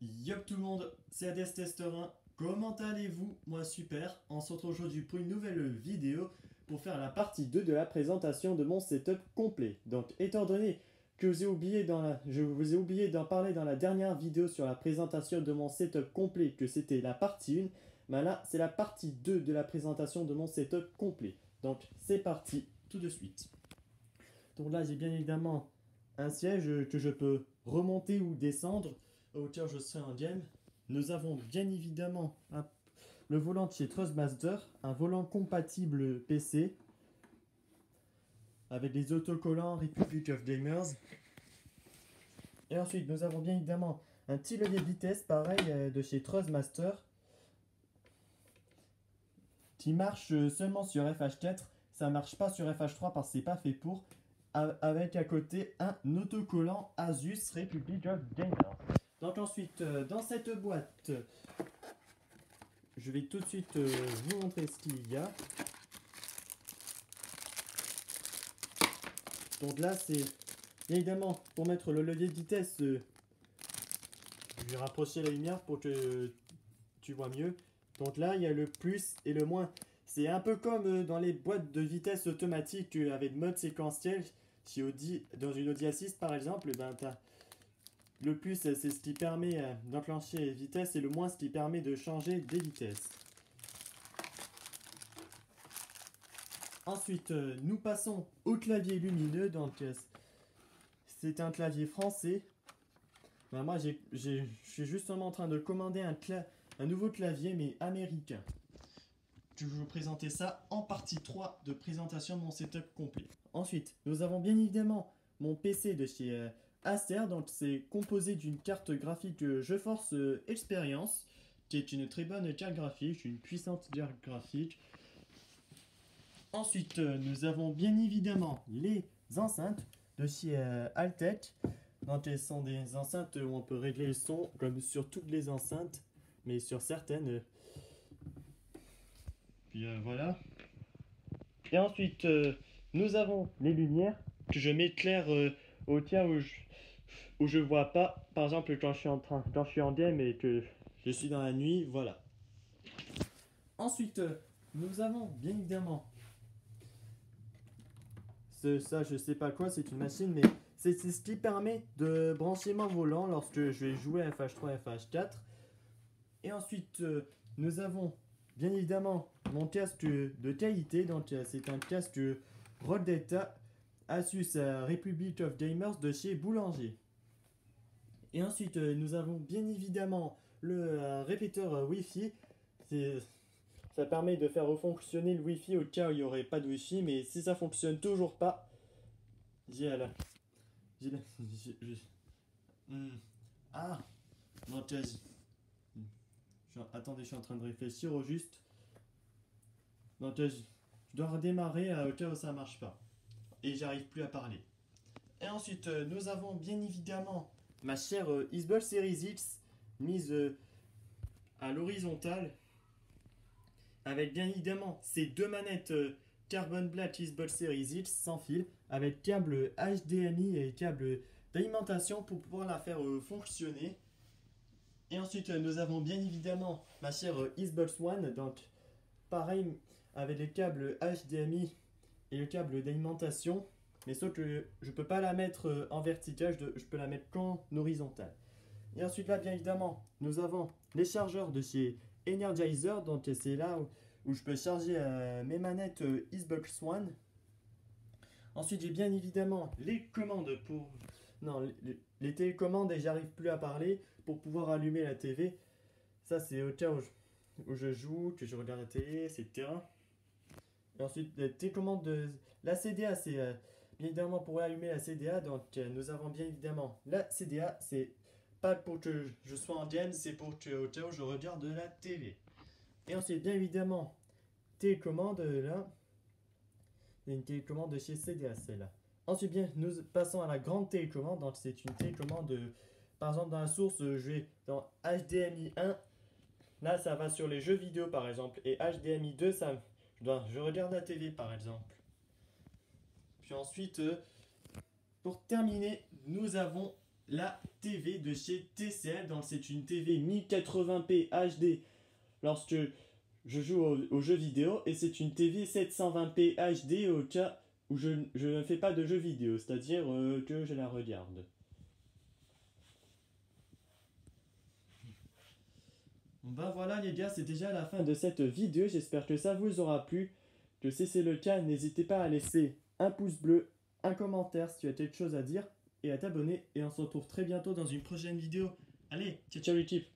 Yop tout le monde, c'est Hades Tester 1. Comment allez-vous? Moi super. On se retrouve aujourd'hui pour une nouvelle vidéo pour faire la partie 2 de la présentation de mon setup complet. Donc étant donné que je vous ai oublié d'en parler dans la dernière vidéo sur la présentation de mon setup complet, que c'était la partie 1, ben là c'est la partie 2 de la présentation de mon setup complet. Donc c'est parti tout de suite. Donc là j'ai bien évidemment un siège que je peux remonter ou descendre au cas où je serai en game. Nous avons bien évidemment le volant de chez Trustmaster, un volant compatible PC avec les autocollants Republic of Gamers. Et ensuite nous avons bien évidemment un petit levier de vitesse pareil de chez Trustmaster qui marche seulement sur FH4. Ça marche pas sur FH3 parce que c'est pas fait pour. Avec à côté un autocollant Asus Republic of Gamers. Donc ensuite, dans cette boîte, je vais tout de suite vous montrer ce qu'il y a. Donc là, c'est bien évidemment pour mettre le levier de vitesse. Je vais rapprocher la lumière pour que tu vois mieux. Donc là, il y a le plus et le moins. C'est un peu comme dans les boîtes de vitesse automatique avec mode séquentiel. Chez Audi, dans une Audi A6 par exemple, ben, le plus c'est ce qui permet d'enclencher les vitesses et le moins ce qui permet de changer des vitesses. Ensuite, nous passons au clavier lumineux. Donc c'est un clavier français. Ben, moi je suis justement en train de commander un nouveau clavier mais américain. Je vais vous présenter ça en partie 3 de présentation de mon setup complet. Ensuite, nous avons bien évidemment mon PC de chez Acer. Donc c'est composé d'une carte graphique GeForce Experience, qui est une très bonne carte graphique, une puissante carte graphique. Ensuite, nous avons bien évidemment les enceintes de chez Altec. Donc elles sont des enceintes où on peut régler le son comme sur toutes les enceintes, mais sur certaines. Puis voilà. Et ensuite, nous avons les lumières que je m'éclaire au cas où je vois pas. Par exemple, quand je suis en game et que je suis dans la nuit, voilà. Ensuite, nous avons bien évidemment ça, je sais pas quoi, c'est une machine, mais c'est ce qui permet de brancher mon volant lorsque je vais jouer à FH3 et FH4. Et ensuite, nous avons bien évidemment mon casque de qualité. Donc c'est un casque Rode Data Asus Republic of Gamers de chez Boulanger. Et ensuite, nous avons bien évidemment le répéteur Wi-Fi. Ça permet de faire refonctionner le Wi-Fi au cas où il n'y aurait pas de Wi-Fi. Mais si ça fonctionne toujours pas, j'ai la... Ah, non, attendez, je suis en train de réfléchir au juste. Donc je dois redémarrer au cas où ça marche pas. Et j'arrive plus à parler. Et ensuite, nous avons bien évidemment ma chère Xbox Series X mise à l'horizontale. Avec bien évidemment ces deux manettes Carbon Black Xbox Series X sans fil. Avec câble HDMI et câble d'alimentation pour pouvoir la faire fonctionner. Et ensuite, nous avons bien évidemment ma chère Xbox One. Donc pareil avec les câbles HDMI et le câble d'alimentation, mais sauf que je peux pas la mettre en vertical, je peux la mettre qu'en horizontal. Et ensuite là bien évidemment nous avons les chargeurs de chez Energizer. Donc c'est là où je peux charger mes manettes Xbox One. Ensuite j'ai bien évidemment les commandes pour... Non, les télécommandes, et j'arrive plus à parler, pour pouvoir allumer la TV. Ça c'est au cas où je joue, que je regarde la télé, etc. Et ensuite, les télécommandes de la CDA, c'est bien évidemment pour allumer la CDA. Donc, nous avons bien évidemment la CDA, c'est pas pour que je sois en game, c'est pour que au cas où je regarde la télé. Et ensuite, bien évidemment, télécommande là. Il y a une télécommande de chez CDA, celle-là. Ensuite, bien, nous passons à la grande télécommande. Donc, c'est une télécommande, par exemple, dans la source, je vais dans HDMI 1. Là, ça va sur les jeux vidéo, par exemple. Et HDMI 2, je regarde la télé, par exemple. Puis ensuite, pour terminer, nous avons la TV de chez TCL. Donc c'est une TV 1080p HD lorsque je joue aux jeux vidéo, et c'est une TV 720p HD au cas où je ne fais pas de jeux vidéo, c'est-à-dire que je la regarde. Bon bah voilà les gars, c'est déjà la fin de cette vidéo, j'espère que ça vous aura plu. Que si c'est le cas, n'hésitez pas à laisser un pouce bleu, un commentaire si tu as quelque chose à dire, et à t'abonner, et on se retrouve très bientôt dans une prochaine vidéo. Allez, ciao ciao l'équipe.